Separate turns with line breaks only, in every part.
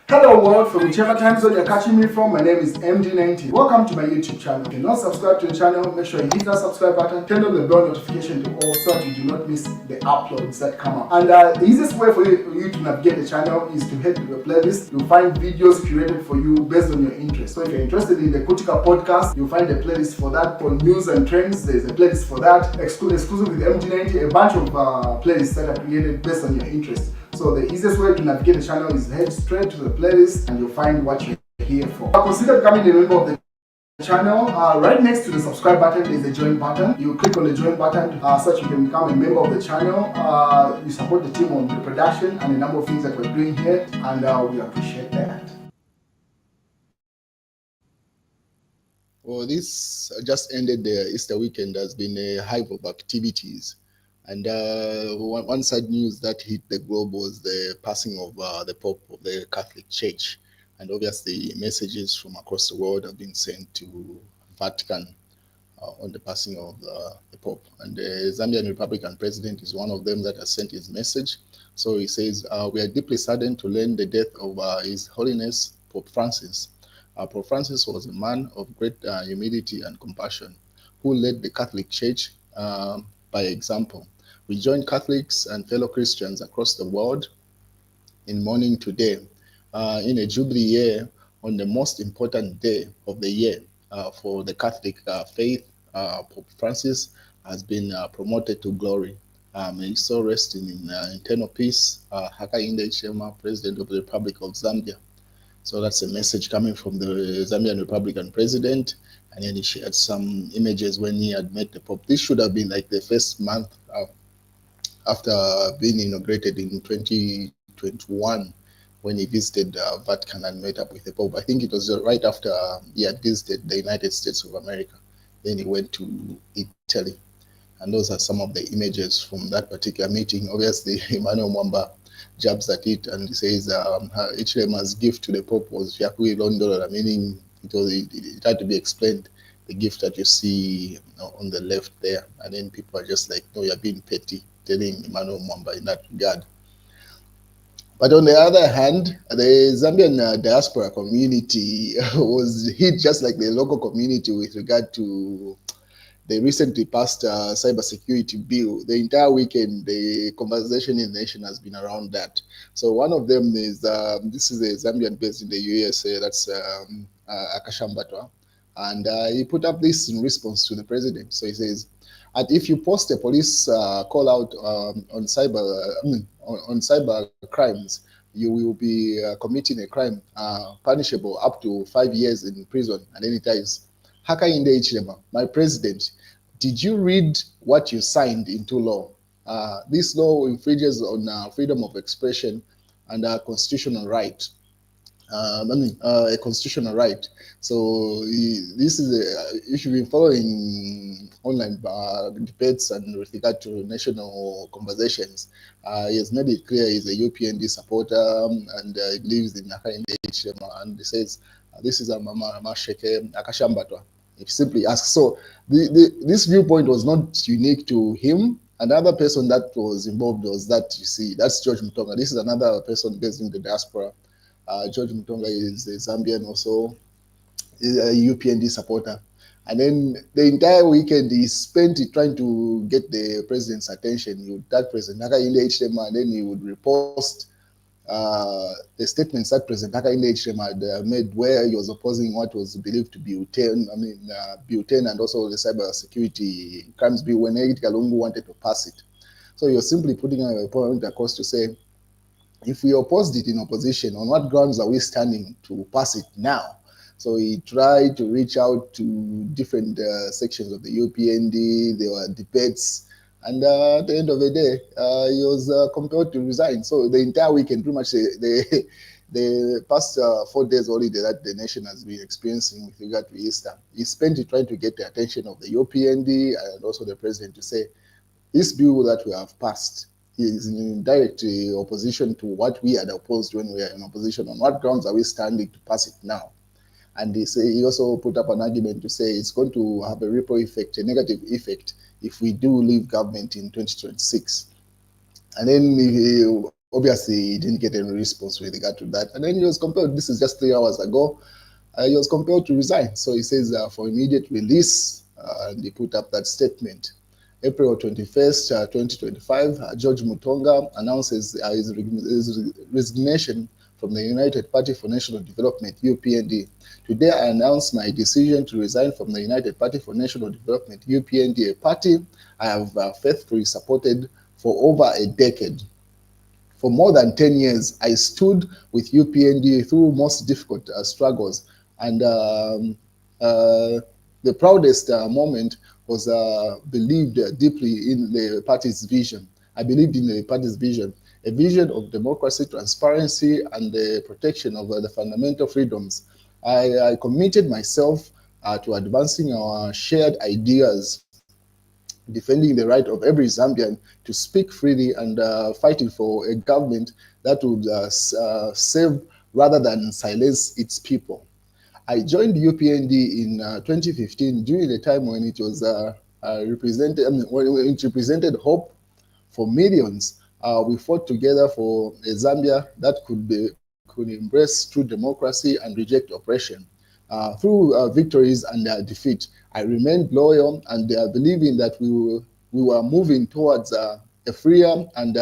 Hello world, from whichever time zone you're catching me from, my name is MD90. Welcome to my YouTube channel. If you're not subscribed to the channel, make sure you hit that subscribe button, turn on the bell notification to all so that you do not miss the uploads that come up. And the easiest way for you to navigate the channel is to head to the playlist. You'll find videos curated for you based on your interest. So if you're interested in the Kutika podcast, you'll find a playlist for that. For news and trends, there's a playlist for that. Exclusive with MD90, a bunch of playlists that are created based on your interest. So the easiest way to navigate the channel is head straight to the playlist and you'll find what you're here for. Consider becoming a member of the channel. Right next to the subscribe button is the join button. You click on the join button so that you can become a member of the channel. You support the team on the production and a number of things that we're doing here, and we appreciate that.
Well, this just ended the Easter weekend. Has been a hive of activities. And one sad news that hit the globe was the passing of the Pope of the Catholic Church. And obviously, messages from across the world have been sent to Vatican on the passing of the Pope. And the Zambian Republican president is one of them that has sent his message. So he says, we are deeply saddened to learn the death of His Holiness Pope Francis. Pope Francis was a man of great humility and compassion who led the Catholic Church by example. We join Catholics and fellow Christians across the world in mourning today in a Jubilee year on the most important day of the year for the Catholic faith. Pope Francis has been promoted to glory. May his soul rest in eternal peace. Hakainde Hichilema, President of the Republic of Zambia. So that's a message coming from the Zambian Republican president. And then he shared some images when he had met the Pope. This should have been like the first month after being inaugurated in 2021 when he visited Vatican and met up with the Pope. I think it was right after he had visited the United States of America. Then he went to Italy. And those are some of the images from that particular meeting. Obviously, Emmanuel Mwamba jabs at it and he says Hichilema's gift to the Pope was Vyakui London, meaning it had to be explained, the gift that you see on the left there. And then people are just like, no, you're being petty, telling Emmanuel Mwamba in that regard. But on the other hand, the Zambian diaspora community was hit just like the local community with regard to the recently passed cybersecurity bill. The entire weekend, the conversation in the nation has been around that. So one of them is, this is a Zambian based in the USA, that's Akashambatwa. And he put up this in response to the president. So he says, and if you post a police call out on cyber crimes, you will be committing a crime punishable up to 5 years in prison. And then it says, Hakainde Hichilema, my president, did you read what you signed into law? This law infringes on freedom of expression and constitutional right. A constitutional right. So this is if you've been following online debates and with regard to national conversations, he has made it clear he's a UPND supporter and he lives in Hakainde Hichilema, and he says this is a Mama Masheke Akashambatwa. He simply asks. So this viewpoint was not unique to him. Another person that was involved was that, you see, that's George Mutonga. This is another person based in the diaspora. George Mutonga is a Zambian also, is a UPND supporter. And then the entire weekend he spent it trying to get the president's attention. He would tag President Hakainde Hichilema, and then he would repost the statements that President Hakainde Hichilema had made, where he was opposing what was believed to be butane and also the cyber security crimes bill when Edith Kalungu wanted to pass it. So he was simply putting a point across to say, if we opposed it in opposition, on what grounds are we standing to pass it now? So he tried to reach out to different sections of the UPND. There were debates. And at the end of the day, he was compelled to resign. So the entire weekend, pretty much the past 4 days holiday that the nation has been experiencing with regard to Easter, he spent it trying to get the attention of the UPND and also the president to say, this bill that we have passed is in direct opposition to what we had opposed when we were in opposition. On what grounds are we standing to pass it now? And he also put up an argument to say it's going to have a ripple effect, a negative effect, if we do leave government in 2026. And then obviously he didn't get any response with regard to that. And then he was compelled, this is just 3 hours ago, he was compelled to resign. So he says for immediate release, and he put up that statement. April 21st, 2025, George Mutonga announces his resignation from the United Party for National Development, UPND. Today, I announce my decision to resign from the United Party for National Development, UPND, a party I have faithfully supported for over a decade. For more than 10 years, I stood with UPND through most difficult struggles. And the proudest moment was believed deeply in the party's vision. I believed in the party's vision, a vision of democracy, transparency, and the protection of the fundamental freedoms. I committed myself to advancing our shared ideas, defending the right of every Zambian to speak freely, and fighting for a government that would serve rather than silence its people. I joined UPND in 2015 during the time when it was represented, I mean, when it represented hope for millions. We fought together for a Zambia that could embrace true democracy and reject oppression. Through victories and defeat, I remained loyal and believing that we were moving towards a freer and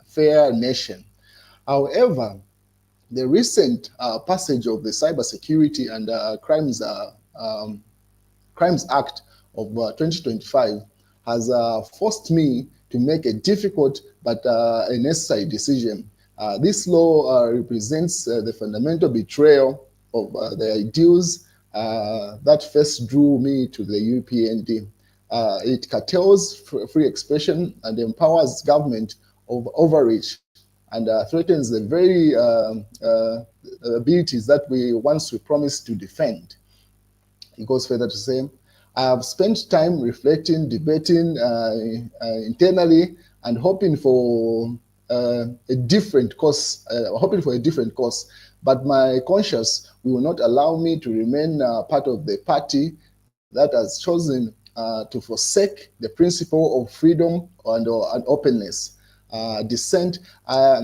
fair nation. However, the recent passage of the Cybersecurity and Crimes Act of 2025 has forced me to make a difficult but a necessary decision. This law represents the fundamental betrayal of the ideals that first drew me to the UPND. It curtails free expression and empowers government of overreach, and threatens the very abilities that we promised to defend. He goes further to say, I have spent time reflecting, debating internally, and hoping for a different course. But my conscience will not allow me to remain part of the party that has chosen to forsake the principle of freedom and openness, dissent. I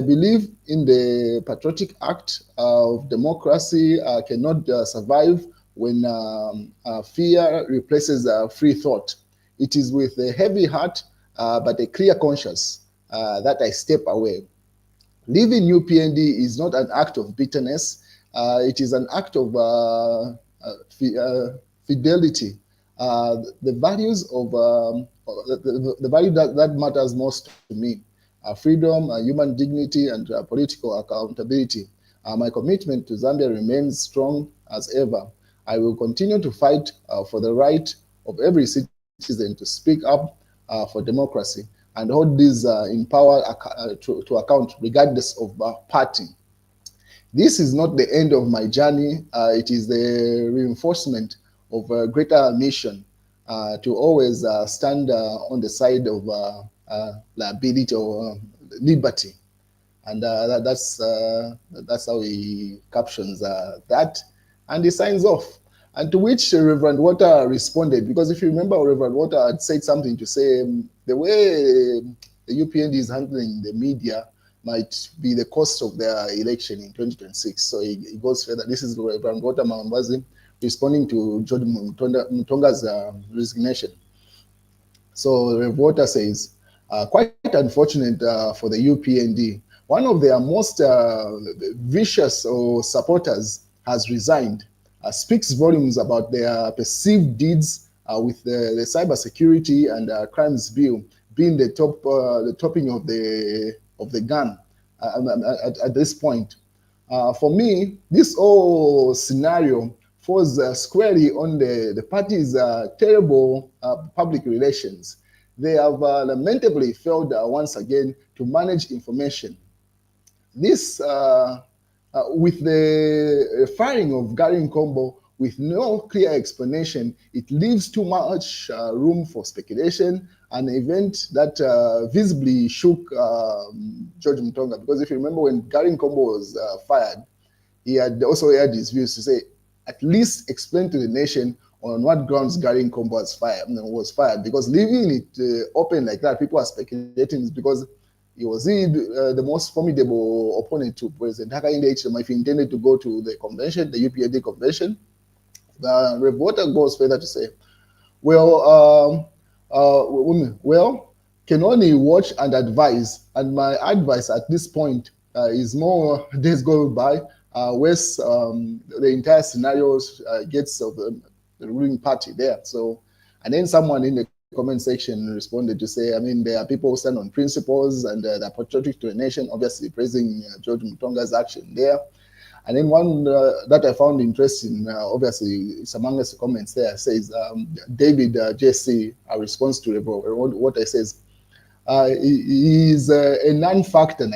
believe in the Patriotic Act of democracy cannot survive when fear replaces free thought. It is with a heavy heart but a clear conscience that I step away. Leaving UPND is not an act of bitterness. It is an act of fidelity. The values of the value that matters most to me: freedom, human dignity, and political accountability. My commitment to Zambia remains strong as ever. I will continue to fight for the right of every citizen to speak up for democracy and hold these in power to account, regardless of party. This is not the end of my journey. It is the reinforcement of a greater mission to always stand on the side of liability or liberty. And that's how he captions that, and he signs off. And to which Reverend Water responded, because if you remember, Reverend Water had said something to say the way the UPND is handling the media might be the cost of their election in 2026. So he goes further. This is Reverend Water Mambazi responding to George Mutonga's resignation. So Rev. Water says, quite unfortunate for the UPND. One of their most vicious supporters has resigned. Speaks volumes about their perceived deeds with the cybersecurity and crimes bill being the topping of the gun at this point. For me, this whole scenario falls squarely on the party's terrible public relations. They have lamentably failed once again to manage information. This, with the firing of Gary Nkombo with no clear explanation, it leaves too much room for speculation, an event that visibly shook George Mutonga. Because if you remember, when Gary Nkombo was fired, he had also aired his views to say, at least explain to the nation on what grounds Gary Nkombo was fired, because leaving it open like that, people are speculating, is because Was he the most formidable opponent to President Hakainde Hichilema if he intended to go to the convention, the UPND convention? Reporter goes further to say, well, well, can only watch and advise. And my advice at this point is more days go by, where's the entire scenarios gets of the ruling party there. So, and then someone in the comment section responded to say, I mean, there are people who stand on principles and they're patriotic to a nation, obviously praising George Mutonga's action there. And then one that I found interesting, obviously, it's amongst the comments there, says David JC, a response to what I says, he is a non-factor,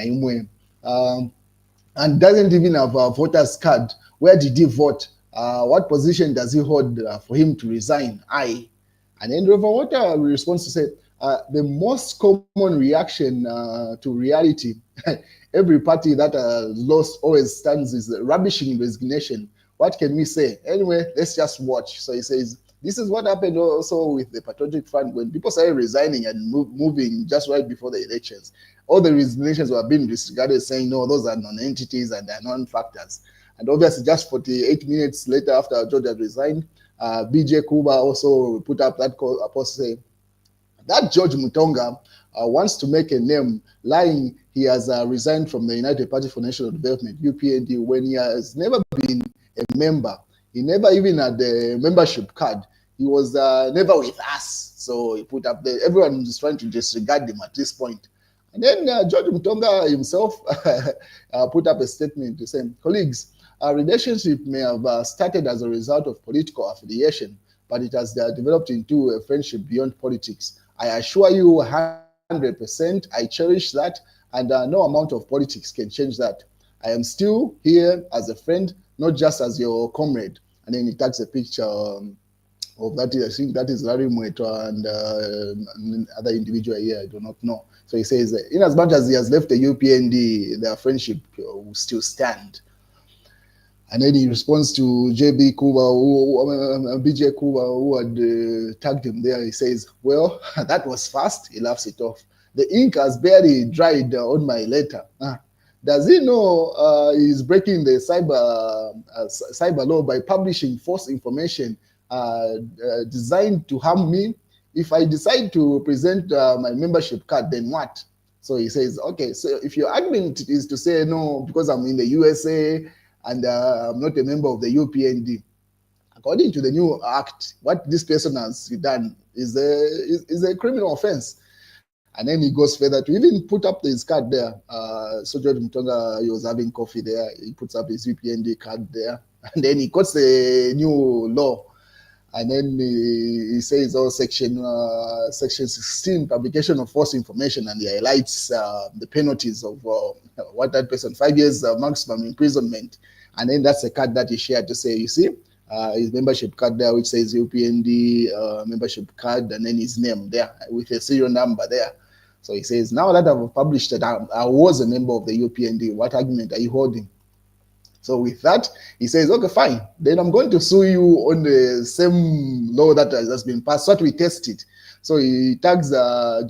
and doesn't even have a voter's card. Where did he vote? What position does he hold for him to resign? And then Reverend Water responds to say, the most common reaction to reality, every party that lost always stands is rubbishing resignation. What can we say? Anyway, let's just watch. So he says, this is what happened also with the Patriotic Front when people started resigning and moving just right before the elections. All the resignations were being disregarded, saying, no, those are non-entities and they're non-factors. And obviously, just 48 minutes later after George had resigned, BJ Kuba also put up that post saying that George Mutonga wants to make a name lying he has resigned from the United Party for National Development, UPND, when he has never been a member. He never even had a membership card. He was never with us. So he put up there. Everyone is trying to disregard him at this point. And then George Mutonga himself put up a statement to say, colleagues, our relationship may have started as a result of political affiliation, but it has developed into a friendship beyond politics. I assure you 100%, I cherish that, and no amount of politics can change that. I am still here as a friend, not just as your comrade. And then he takes a picture of that. I think that is Larry Mueto and other individual here, I do not know. So he says, in as much as he has left the UPND, their friendship will still stand. And then he responds to JB Kuba, BJ Kuba, who had tagged him there. He says, well, that was fast. He laughs it off. The ink has barely dried on my letter. Does he know he's breaking the cyber law by publishing false information designed to harm me? If I decide to present my membership card, then what? So he says, okay, so if your argument is to say, no, because I'm in the USA, and I'm not a member of the UPND. According to the new act, what this person has done is a criminal offense. And then he goes further to even put up his card there. So George Mutonga, he was having coffee there. He puts up his UPND card there. And then he quotes the new law. And then he says, section 16, publication of false information, and he highlights the penalties of what that person, 5 years maximum imprisonment. And then that's a card that he shared to say, you see, his membership card there, which says UPND membership card, and then his name there with a serial number there. So he says, now that I've published that I was a member of the UPND, what argument are you holding? So with that, he says, okay, fine. Then I'm going to sue you on the same law that has been passed. So we test it. So he tags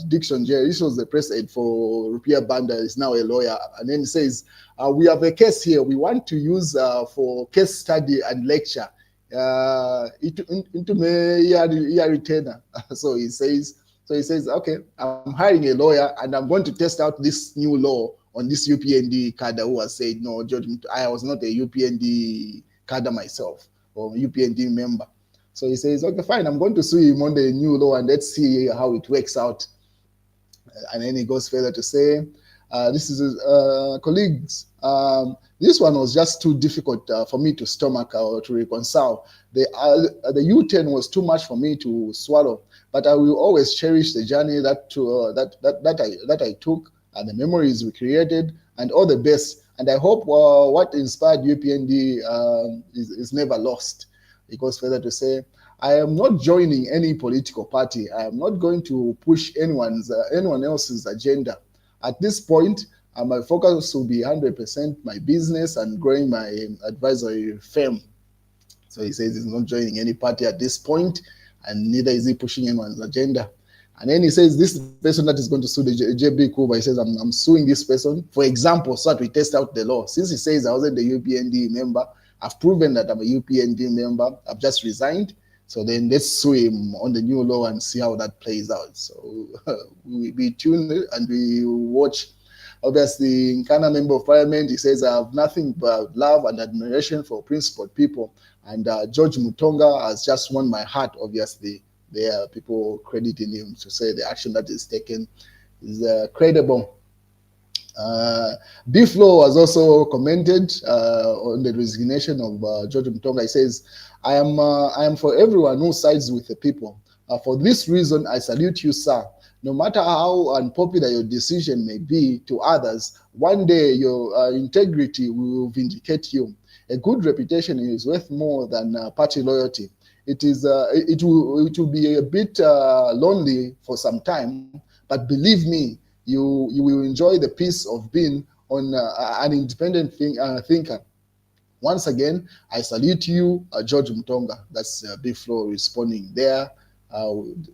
Dickson Jerry. This was the press aide for Rupiah Banda, is now a lawyer. And then he says, we have a case here we want to use for case study and lecture. Into me retainer. So he says, okay, I'm hiring a lawyer and I'm going to test out this new law on this UPND cadre who has said, no, George, I was not a UPND cadre myself or UPND member. So he says, okay, fine, I'm going to sue him on the new law and let's see how it works out. And then he goes further to say, this is colleagues, this one was just too difficult for me to stomach or to reconcile. The U-turn was too much for me to swallow, but I will always cherish the journey that I took and the memories we created, and all the best. And I hope what inspired UPND is never lost. He goes further to say, I am not joining any political party. I am not going to push anyone else's agenda. At this point, my focus will be 100% my business and growing my advisory firm. So he says he's not joining any party at this point, and neither is he pushing anyone's agenda. And then he says this person that is going to sue the JB Kuba, he says, I'm suing this person, for example, so that we test out the law. Since he says I wasn't a UPND member, I've proven that I'm a UPND member, I've just resigned. So then let's sue him on the new law and see how that plays out. So we tune and we watch. Obviously, Nkana Member of Parliament, he says, I have nothing but love and admiration for principled people. And George Mutonga has just won my heart, obviously. There are people crediting him to say the action that is taken is credible. Biflo has also commented on the resignation of George Mutonga. He says, I am for everyone who sides with the people. For this reason, I salute you, sir. No matter how unpopular your decision may be to others, one day your integrity will vindicate you. A good reputation is worth more than party loyalty. It will be a bit lonely for some time, but believe me, you will enjoy the peace of being on an independent thinker. Once again, I salute you, George Mutonga. That's Biflo responding there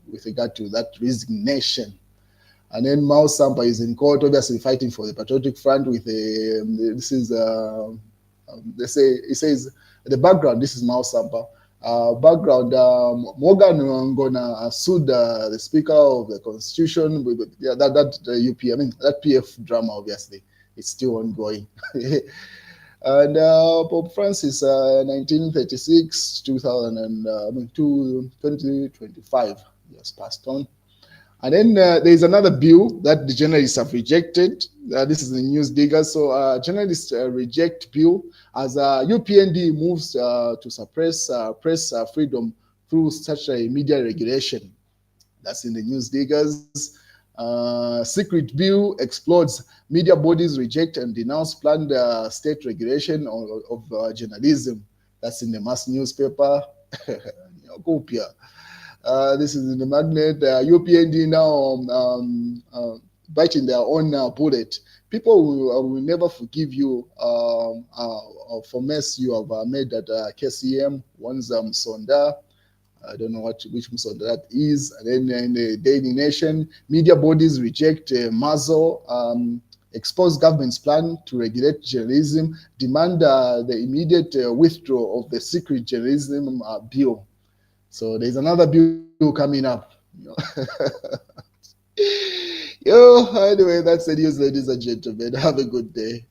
with regard to that resignation. And then Mao Sampa is in court, obviously fighting for the Patriotic Front with this is, they say, he says, the background, this is Mao Sampa. Background, Morgan Ngona sued the Speaker of the Constitution, yeah, that UP, I mean, that PF drama, obviously, it's still ongoing. And Pope Francis, 1936, 2025, he has passed on. And then there is another bill that the journalists have rejected. This is the News Digger. So journalists reject bill as UPND moves to suppress press freedom through such a media regulation. That's in the News Diggers. Secret bill explodes. Media bodies reject and denounce planned state regulation of journalism. That's in the Mass newspaper. This is in the magnet. UPND now biting their own bullet. People will never forgive you for mess you have made at KCM. One's Sonda. I don't know which Musonda that is. And then in the Daily Nation, media bodies reject Mazo, expose government's plan to regulate journalism, demand the immediate withdrawal of the secret journalism bill. So there's another bill coming up. Yo, anyway, that's the news, ladies and gentlemen. Have a good day.